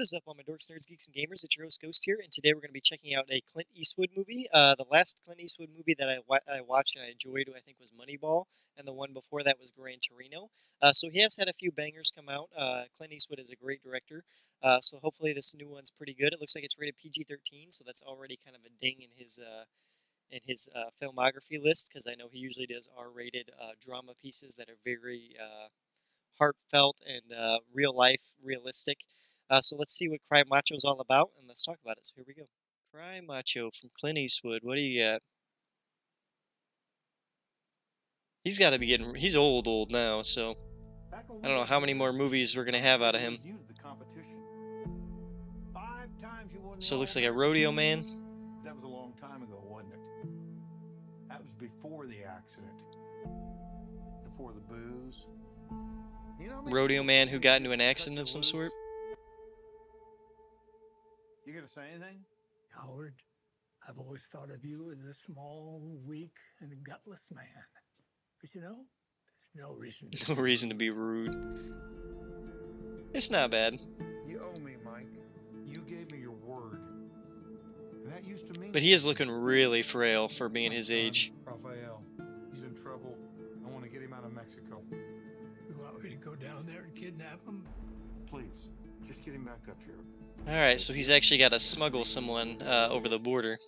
What is up, all my dorks, nerds, geeks, and gamers? It's your host, Ghost here, and today we're going to be checking out a Clint Eastwood movie. The last Clint Eastwood movie that I watched and I enjoyed, I think, was Moneyball, and the one before that was Gran Torino. So he has had a few bangers come out. Clint Eastwood is a great director, so hopefully this new one's pretty good. It looks like it's rated PG-13, so that's already kind of a ding in his filmography list, because I know he usually does R-rated drama pieces that are very heartfelt and real-life, realistic. So let's see what Cry Macho is all about, and let's talk about it. So here we go. Cry Macho from Clint Eastwood. What do you got? He's got to be getting... He's old now, so... I don't know how many more movies we're going to have out of him. So it looks like a rodeo man. That was a long time ago, wasn't it? That was before the accident. Before the booze. You know, Rodeo man who got into an accident of some sort. You gonna say anything? Howard, I've always thought of you as a small, weak, and gutless man. But you know, there's no reason to No reason to be rude. It's not bad. You owe me, Mike. You gave me your word. And that used to mean... But he is looking really frail for being his age. Raphael, he's in trouble. I want to get him out of Mexico. You want me to go down there and kidnap him? Please, just get him back up here. Alright, so he's actually got to smuggle someone over the border.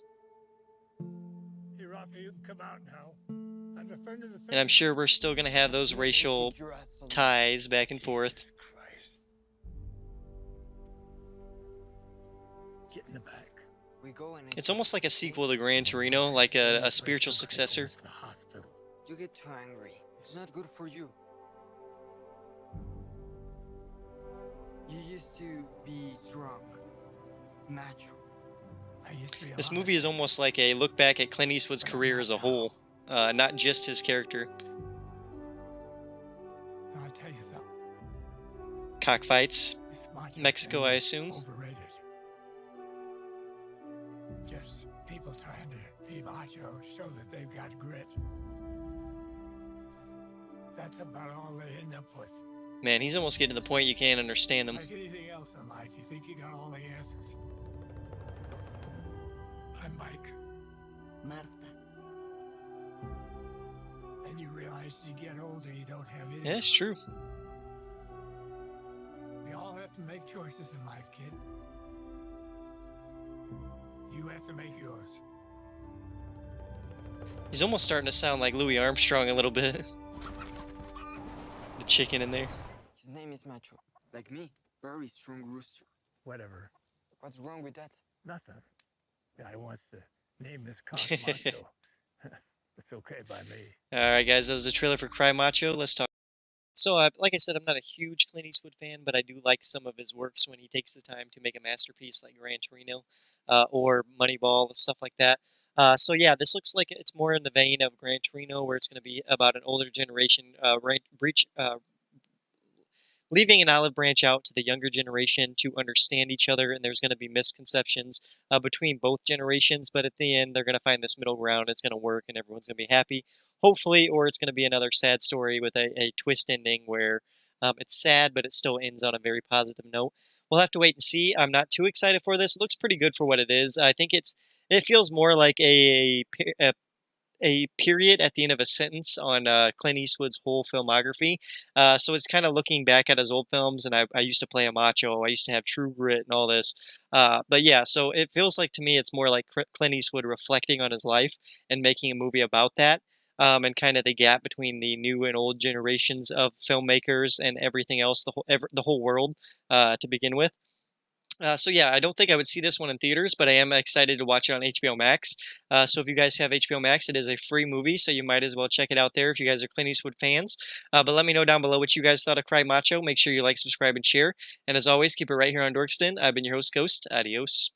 Hey, Rafa, you can come out now. I'm a friend of the family. And I'm sure we're still going to have those racial ties back and forth. Get in the back. It's almost like a sequel to Gran Torino, like a spiritual successor. The hospital. You get too angry. It's not good for you. You used to be strong, macho. I used to be This movie is almost like a look back at Clint Eastwood's career as a whole, not just his character. I'll tell you something. Cockfights, This macho Mexico, thing I is assume. Overrated. Just people trying to be macho show that they've got grit. That's about all they end up with. Man, he's almost getting to the point you can't understand him. Like anything else in life, you think you got all the answers. I'm Mike. Marta. And you realize as you get older, you don't have any. Yeah, it's true. We all have to make choices in life, kid. You have to make yours. He's almost starting to sound like Louis Armstrong a little bit. The chicken in there. His name is Macho. Like me. Very strong rooster. Whatever. What's wrong with that? Nothing. Guy wants to name his car Macho. It's okay by me. Alright guys, that was a trailer for Cry Macho. Let's talk. So, like I said, I'm not a huge Clint Eastwood fan, but I do like some of his works when he takes the time to make a masterpiece like Gran Torino or Moneyball and stuff like that. So yeah, this looks like it's more in the vein of Gran Torino, where it's going to be about an older generation leaving an olive branch out to the younger generation to understand each other, and there's going to be misconceptions between both generations, but at the end, they're going to find this middle ground. It's going to work, and everyone's going to be happy, hopefully, or it's going to be another sad story with a twist ending where it's sad, but it still ends on a very positive note. We'll have to wait and see. I'm not too excited for this. It looks pretty good for what it is. I think it feels more like a period at the end of a sentence on Clint Eastwood's whole filmography. So it's kind of looking back at his old films, and I used to play a macho. I used to have True Grit and all this. But yeah, so it feels like to me it's more like Clint Eastwood reflecting on his life and making a movie about that. And kind of the gap between the new and old generations of filmmakers and everything else, the whole world to begin with. So yeah, I don't think I would see this one in theaters, but I am excited to watch it on HBO Max. So if you guys have HBO Max, it is a free movie, so you might as well check it out there if you guys are Clint Eastwood fans. But let me know down below what you guys thought of Cry Macho. Make sure you like, subscribe, and share. And as always, keep it right here on Dorkston. I've been your host, Ghost. Adios.